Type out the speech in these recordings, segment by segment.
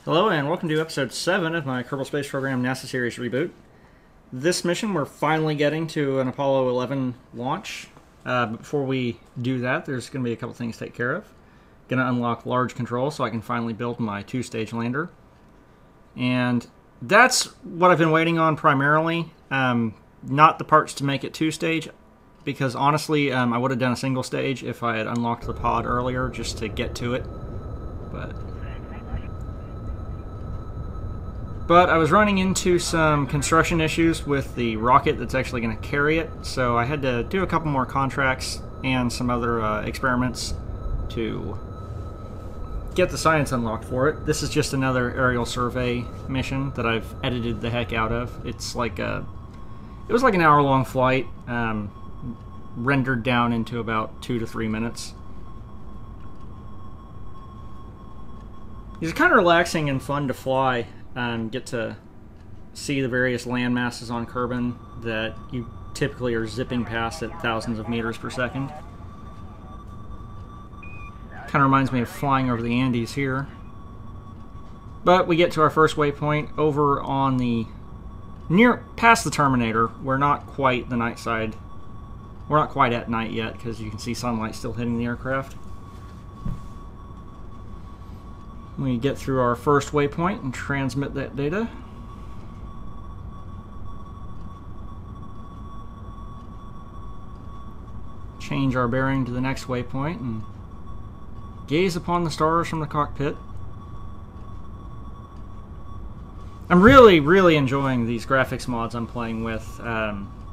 Hello and welcome to episode 7 of my Kerbal Space Program NASA Series reboot. This mission we're finally getting to an Apollo 11 launch. But before we do that, there's going to be a couple things to take care of. Going to unlock large control so I can finally build my 2-stage lander. And that's what I've been waiting on primarily. Not the parts to make it 2-stage, because honestly I would have done a single stage if I had unlocked the pod earlier just to get to it. But I was running into some construction issues with the rocket that's actually going to carry it, so I had to do a couple more contracts and some other experiments to get the science unlocked for it. This is just another aerial survey mission that I've edited the heck out of. It was like an hour-long flight, rendered down into about 2 to 3 minutes. It's kind of relaxing and fun to fly. Get to see the various land masses on Kerbin that you typically are zipping past at thousands of meters per second. Kind of reminds me of flying over the Andes here. But we get to our first waypoint over on the past the Terminator. We're not quite the night side. We're not quite at night yet because you can see sunlight still hitting the aircraft. We get through our first waypoint and transmit that data. Change our bearing to the next waypoint and gaze upon the stars from the cockpit. I'm really enjoying these graphics mods I'm playing with.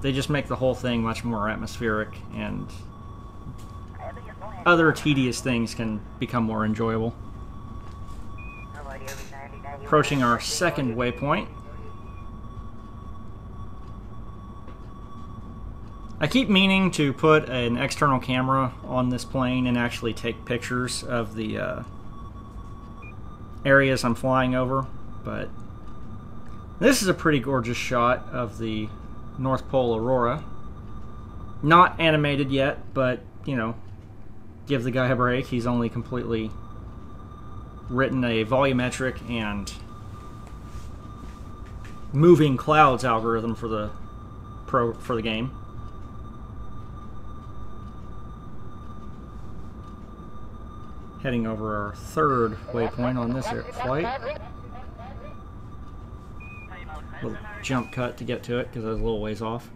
They just make the whole thing much more atmospheric, and other tedious things can become more enjoyable. Approaching our second waypoint. I keep meaning to put an external camera on this plane and actually take pictures of the areas I'm flying over, but this is a pretty gorgeous shot of the North Pole Aurora. Not animated yet, but, you know, give the guy a break. He's only completely written a volumetric and moving clouds algorithm for the game. Heading over our third waypoint on this flight. Little jump cut to get to it because I was a little ways off.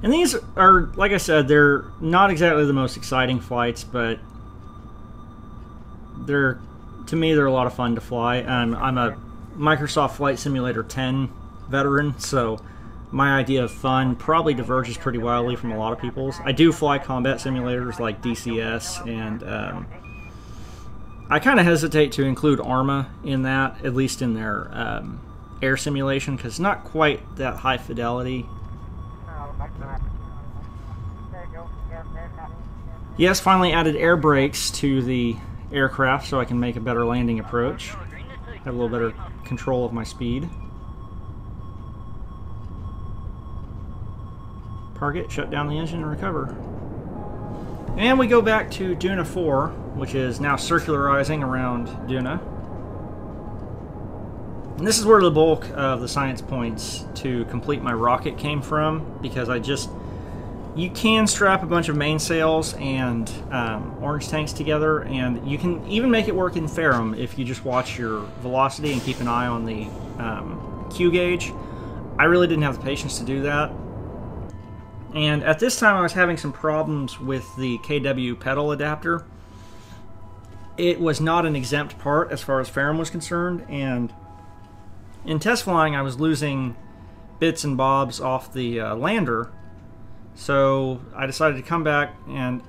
And these are, like I said, they're not exactly the most exciting flights, but to me, they're a lot of fun to fly. I'm a Microsoft Flight Simulator 10 veteran, so my idea of fun probably diverges pretty wildly from a lot of people's. I do fly combat simulators like DCS, and I kind of hesitate to include ARMA in that, at least in their air simulation, because it's not quite that high fidelity. Yes, finally added air brakes to the aircraft so I can make a better landing approach. Have a little better control of my speed. Park it, shut down the engine, and recover. And we go back to Duna 4, which is now circularizing around Duna. And this is where the bulk of the science points to complete my rocket came from, because you can strap a bunch of mainsails and orange tanks together, and you can even make it work in Ferrum if you just watch your velocity and keep an eye on the Q gauge. I really didn't have the patience to do that. And at this time I was having some problems with the KW pedal adapter. It was not an exempt part as far as Ferrum was concerned, and in test flying I was losing bits and bobs off the lander. So I decided to come back, and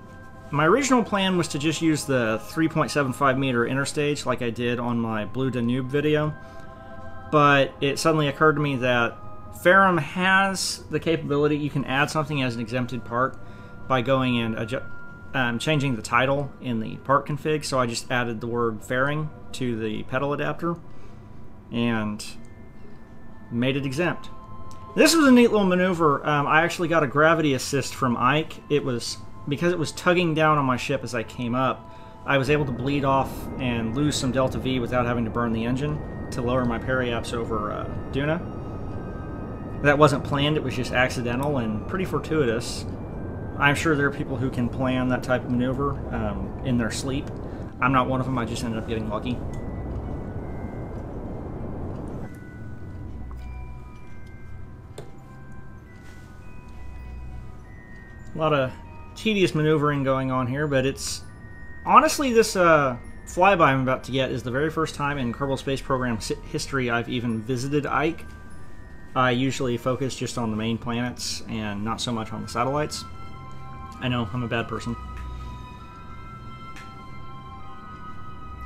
my original plan was to just use the 3.75 meter interstage like I did on my Blue Danube video, but it suddenly occurred to me that Ferrum has the capability, you can add something as an exempted part by going and changing the title in the part config, so I just added the word fairing to the pedal adapter and made it exempt. This was a neat little maneuver. I actually got a gravity assist from Ike. It was because it was tugging down on my ship as I came up. I was able to bleed off and lose some delta V without having to burn the engine to lower my periaps over Duna. That wasn't planned, it was just accidental and pretty fortuitous. I'm sure there are people who can plan that type of maneuver in their sleep. I'm not one of them, I just ended up getting lucky. A lot of tedious maneuvering going on here, but it's... Honestly, this flyby I'm about to get is the very first time in Kerbal Space Program history I've even visited Ike. I usually focus just on the main planets and not so much on the satellites. I know, I'm a bad person.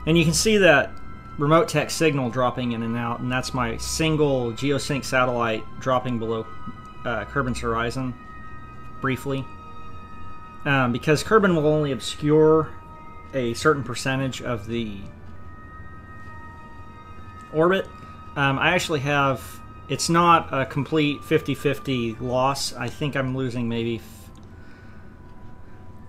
And you can see that remote tech signal dropping in and out, and that's my single geosync satellite dropping below Kerbin's horizon, briefly. Because Kerbin will only obscure a certain percentage of the orbit. I actually have... It's not a complete 50-50 loss. I think I'm losing maybe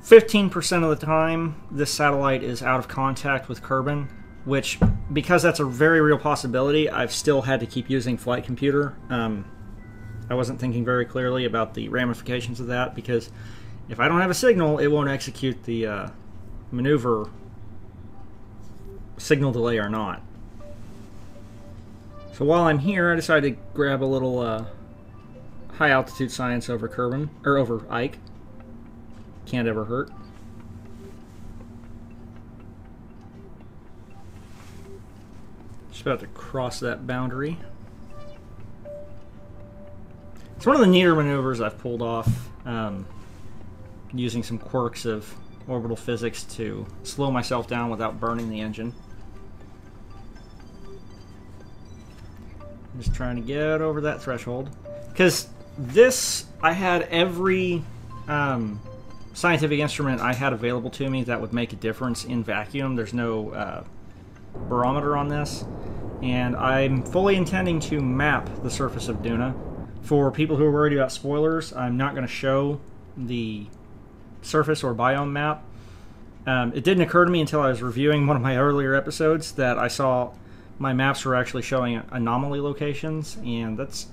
15% of the time this satellite is out of contact with Kerbin, which, because that's a very real possibility, I've still had to keep using Flight Computer. I wasn't thinking very clearly about the ramifications of that, because if I don't have a signal, it won't execute the maneuver, signal delay or not. So while I'm here, I decided to grab a little high altitude science over Kerbin, or over Ike. Can't ever hurt. Just about to cross that boundary. It's one of the neater maneuvers I've pulled off, using some quirks of orbital physics to slow myself down without burning the engine. Just trying to get over that threshold. Because this, I had every scientific instrument I had available to me that would make a difference in vacuum. There's no barometer on this. And I'm fully intending to map the surface of Duna. For people who are worried about spoilers, I'm not going to show the surface or biome map. It didn't occur to me until I was reviewing one of my earlier episodes that I saw my maps were actually showing anomaly locations, and that's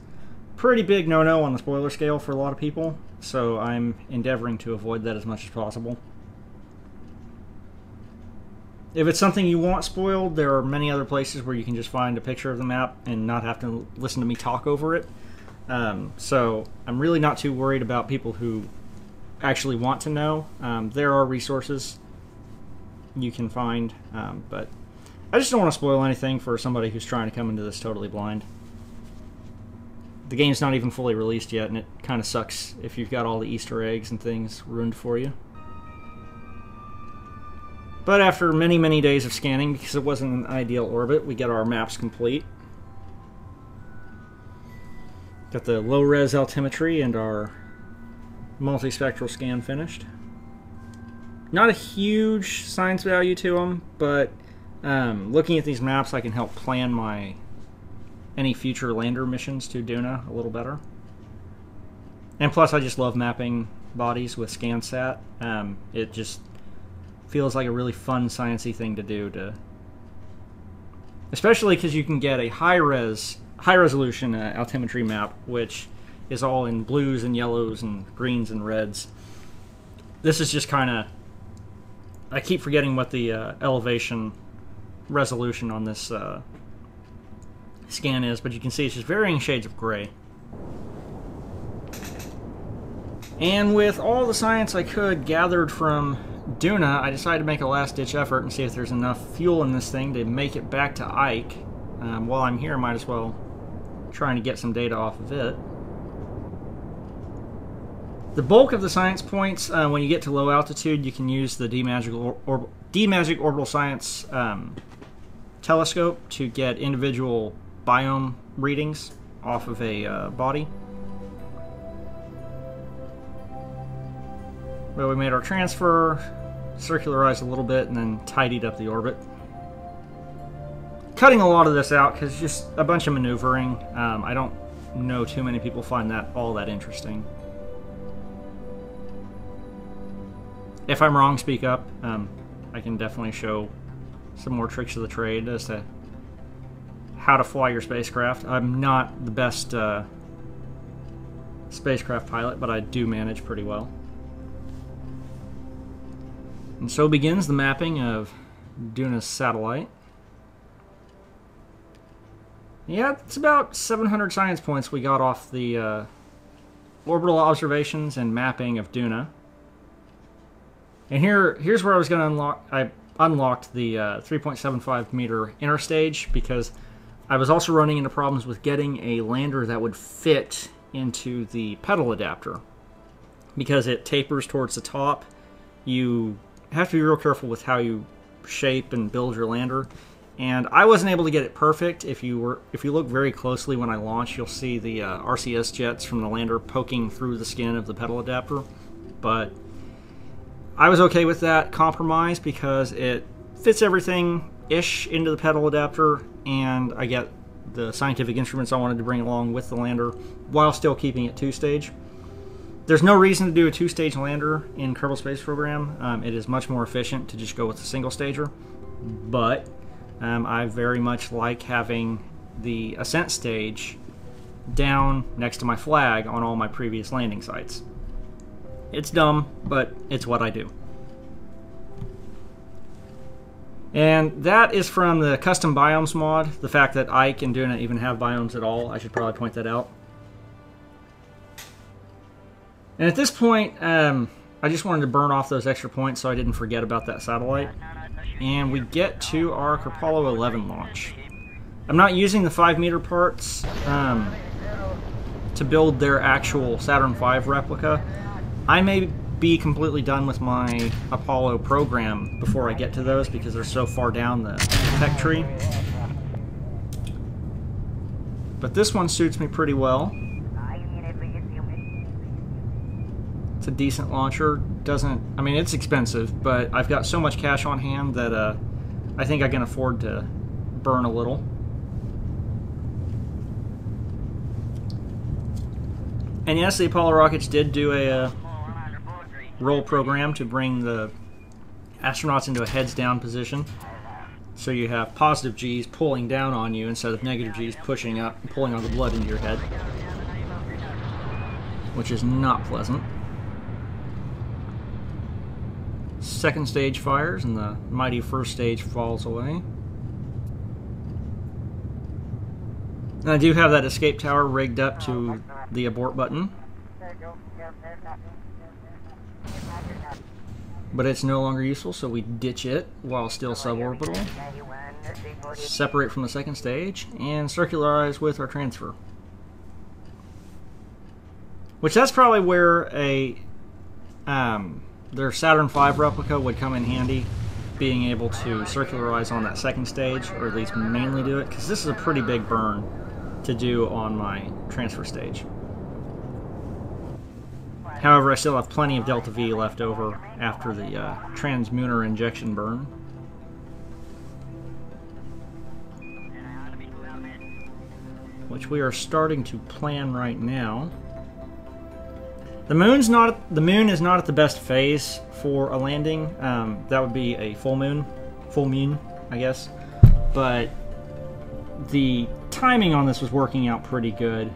pretty big no-no on the spoiler scale for a lot of people, so I'm endeavoring to avoid that as much as possible. If it's something you want spoiled, there are many other places where you can just find a picture of the map and not have to listen to me talk over it. So I'm really not too worried about people who actually want to know. There are resources you can find, but I just don't want to spoil anything for somebody who's trying to come into this totally blind. The game's not even fully released yet, and it kind of sucks if you've got all the Easter eggs and things ruined for you. But after many, many days of scanning, because it wasn't an ideal orbit, we get our maps complete. Got the low-res altimetry and our multispectral scan finished. Not a huge science value to them, but looking at these maps, I can help plan any future lander missions to Duna a little better. And plus, I just love mapping bodies with ScanSat. It just feels like a really fun, sciencey thing to do. Especially because you can get a high-resolution altimetry map, which is all in blues and yellows and greens and reds. This is just kind of... I keep forgetting what the elevation resolution on this scan is, but you can see it's just varying shades of gray. And with all the science I could gathered from Duna, I decided to make a last-ditch effort and see if there's enough fuel in this thing to make it back to Ike. While I'm here, might as well try to get some data off of it. The bulk of the science points, when you get to low altitude, you can use the D-Magic Orbital Science telescope to get individual biome readings off of a body. But we made our transfer, circularized a little bit, and then tidied up the orbit. Cutting a lot of this out because it's just a bunch of maneuvering. I don't know too many people find that all that interesting. If I'm wrong, speak up. I can definitely show some more tricks of the trade as to how to fly your spacecraft. I'm not the best spacecraft pilot, but I do manage pretty well. And so begins the mapping of Duna's satellite. Yeah, it's about 700 science points we got off the orbital observations and mapping of Duna. And here's where I was going to unlock. I unlocked the 3.75 meter inner stage because I was also running into problems with getting a lander that would fit into the pedal adapter. Because it tapers towards the top, you have to be real careful with how you shape and build your lander. And I wasn't able to get it perfect. If you look very closely when I launch, you'll see the RCS jets from the lander poking through the skin of the pedal adapter. But I was okay with that compromise because it fits everything-ish into the pedal adapter, and I get the scientific instruments I wanted to bring along with the lander while still keeping it two-stage. There's no reason to do a two-stage lander in Kerbal Space Program. It is much more efficient to just go with a single-stager, but I very much like having the ascent stage down next to my flag on all my previous landing sites. It's dumb, but it's what I do. And that is from the custom biomes mod. The fact that Ike and Duna even have biomes at all, I should probably point that out. And at this point, I just wanted to burn off those extra points so I didn't forget about that satellite. And we get to our Kerpollo 11 launch. I'm not using the 5 meter parts to build their actual Saturn V replica. I may be completely done with my Apollo program before I get to those because they're so far down the tech tree. But this one suits me pretty well. It's a decent launcher. I mean, it's expensive, but I've got so much cash on hand that I think I can afford to burn a little. And yes, the Apollo rockets did do a roll program to bring the astronauts into a heads down position. So you have positive G's pulling down on you instead of negative G's pushing up and pulling all the blood into your head, which is not pleasant. Second stage fires and the mighty first stage falls away. And I do have that escape tower rigged up to the abort button, but it's no longer useful, so we ditch it while still suborbital, separate from the second stage, and circularize with our transfer. Which that's probably where their Saturn V replica would come in handy, being able to circularize on that second stage, or at least mainly do it, because this is a pretty big burn to do on my transfer stage. However, I still have plenty of Delta V left over after the transmuner injection burn. Which we are starting to plan right now. The moon is not at the best phase for a landing. That would be a full moon, I guess. But the timing on this was working out pretty good.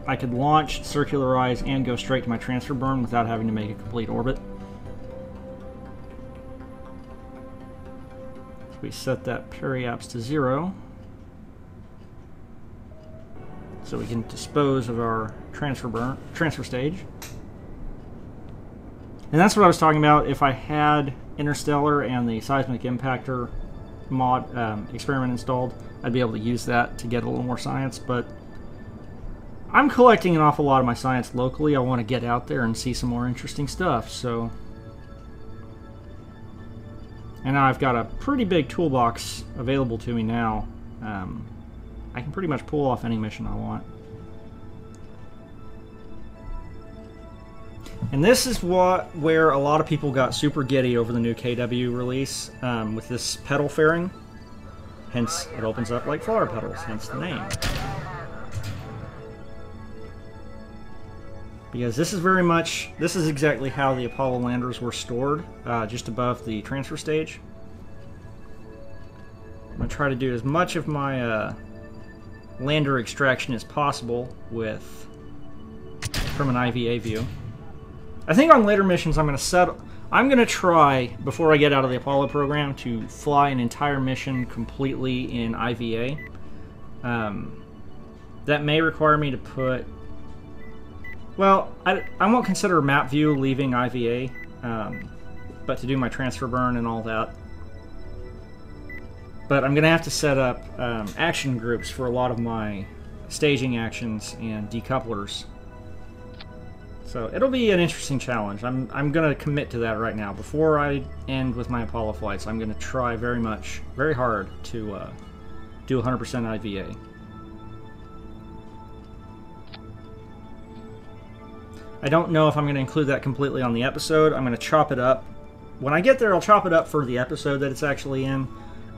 I could launch, circularize, and go straight to my transfer burn without having to make a complete orbit. So we set that periaps to 0. So we can dispose of our transfer stage. And that's what I was talking about. If I had Interstellar and the seismic impactor mod experiment installed, I'd be able to use that to get a little more science, but I'm collecting an awful lot of my science locally. I want to get out there and see some more interesting stuff, so... And now I've got a pretty big toolbox available to me now. I can pretty much pull off any mission I want. And this is where a lot of people got super giddy over the new KW release with this pedal fairing. Hence, it opens up like flower petals, hence the name. because this is exactly how the Apollo landers were stored, just above the transfer stage. I'm going to try to do as much of my lander extraction as possible from an IVA view. I think on later missions I'm going to try, before I get out of the Apollo program, to fly an entire mission completely in IVA. That may require me to put... Well, I won't consider map view leaving IVA, but to do my transfer burn and all that. But I'm going to have to set up action groups for a lot of my staging actions and decouplers. So it'll be an interesting challenge. I'm going to commit to that right now. Before I end with my Apollo flights, I'm going to try very hard to do 100% IVA. I don't know if I'm going to include that completely on the episode. I'm going to chop it up. When I get there, I'll chop it up for the episode that it's actually in.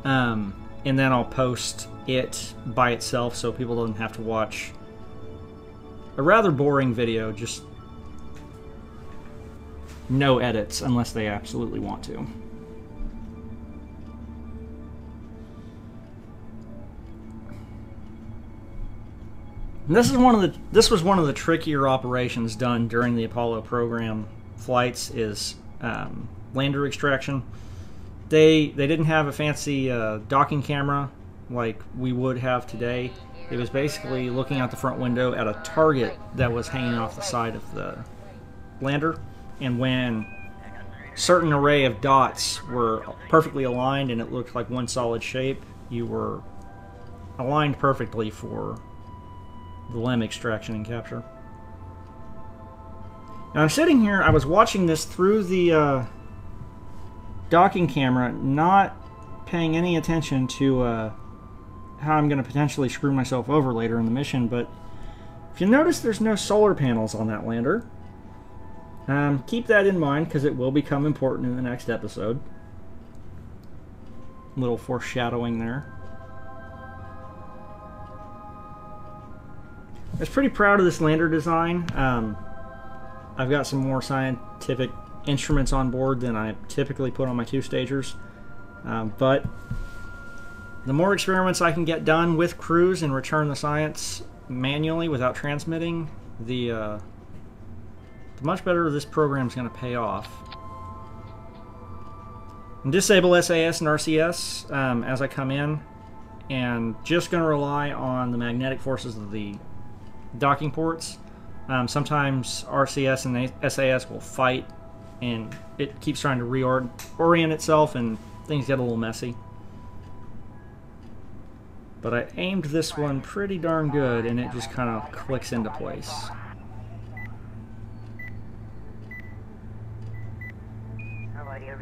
And then I'll post it by itself so people don't have to watch a rather boring video, just no edits unless they absolutely want to. And this was one of the trickier operations done during the Apollo program flights, is lander extraction. They didn't have a fancy docking camera like we would have today. It was basically looking out the front window at a target that was hanging off the side of the lander, and when certain array of dots were perfectly aligned and it looked like one solid shape, you were aligned perfectly for the LEM extraction and capture. Now I'm sitting here, I was watching this through the docking camera, not paying any attention to how I'm going to potentially screw myself over later in the mission, but if you notice, there's no solar panels on that lander. Keep that in mind, because it will become important in the next episode. Little foreshadowing there. I was pretty proud of this lander design. I've got some more scientific instruments on board than I typically put on my two-stagers. But the more experiments I can get done with crews and return the science manually without transmitting, the much better this program is going to pay off. And disable SAS and RCS as I come in, and just going to rely on the magnetic forces of the docking ports. Sometimes RCS and SAS will fight, and it keeps trying to reorient itself, and things get a little messy. But I aimed this one pretty darn good, and it just kind of clicks into place.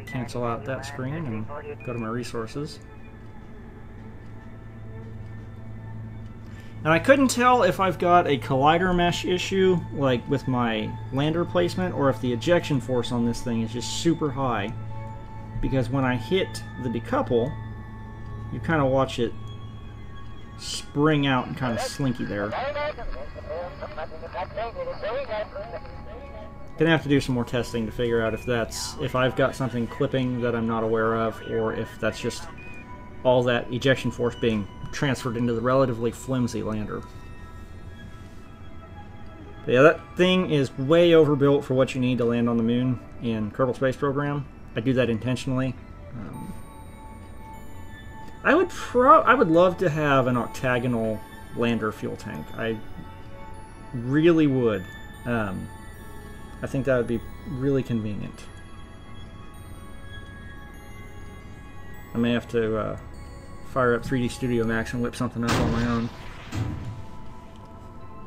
Cancel out that screen and go to my resources. And I couldn't tell if I've got a collider mesh issue, like with my lander placement, or if the ejection force on this thing is just super high. Because when I hit the decouple, you kind of watch it spring out and kind of slinky there. Gonna have to do some more testing to figure out if I've got something clipping that I'm not aware of, or if that's just all that ejection force being transferred into the relatively flimsy lander. But yeah, that thing is way overbuilt for what you need to land on the moon in Kerbal Space Program. I do that intentionally. I would love to have an octagonal lander fuel tank. I really would. I think that would be really convenient. I may have to fire up 3D Studio Max and whip something up on my own.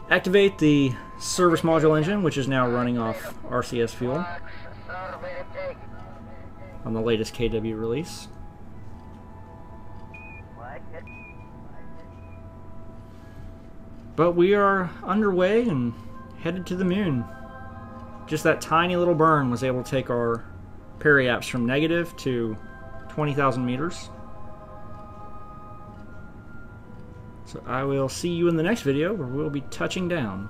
Activate the service module engine, which is now running off RCS fuel on the latest KW release. But we are underway and headed to the moon. Just that tiny little burn was able to take our periaps from negative to 20,000 meters. So I will see you in the next video where we'll be touching down.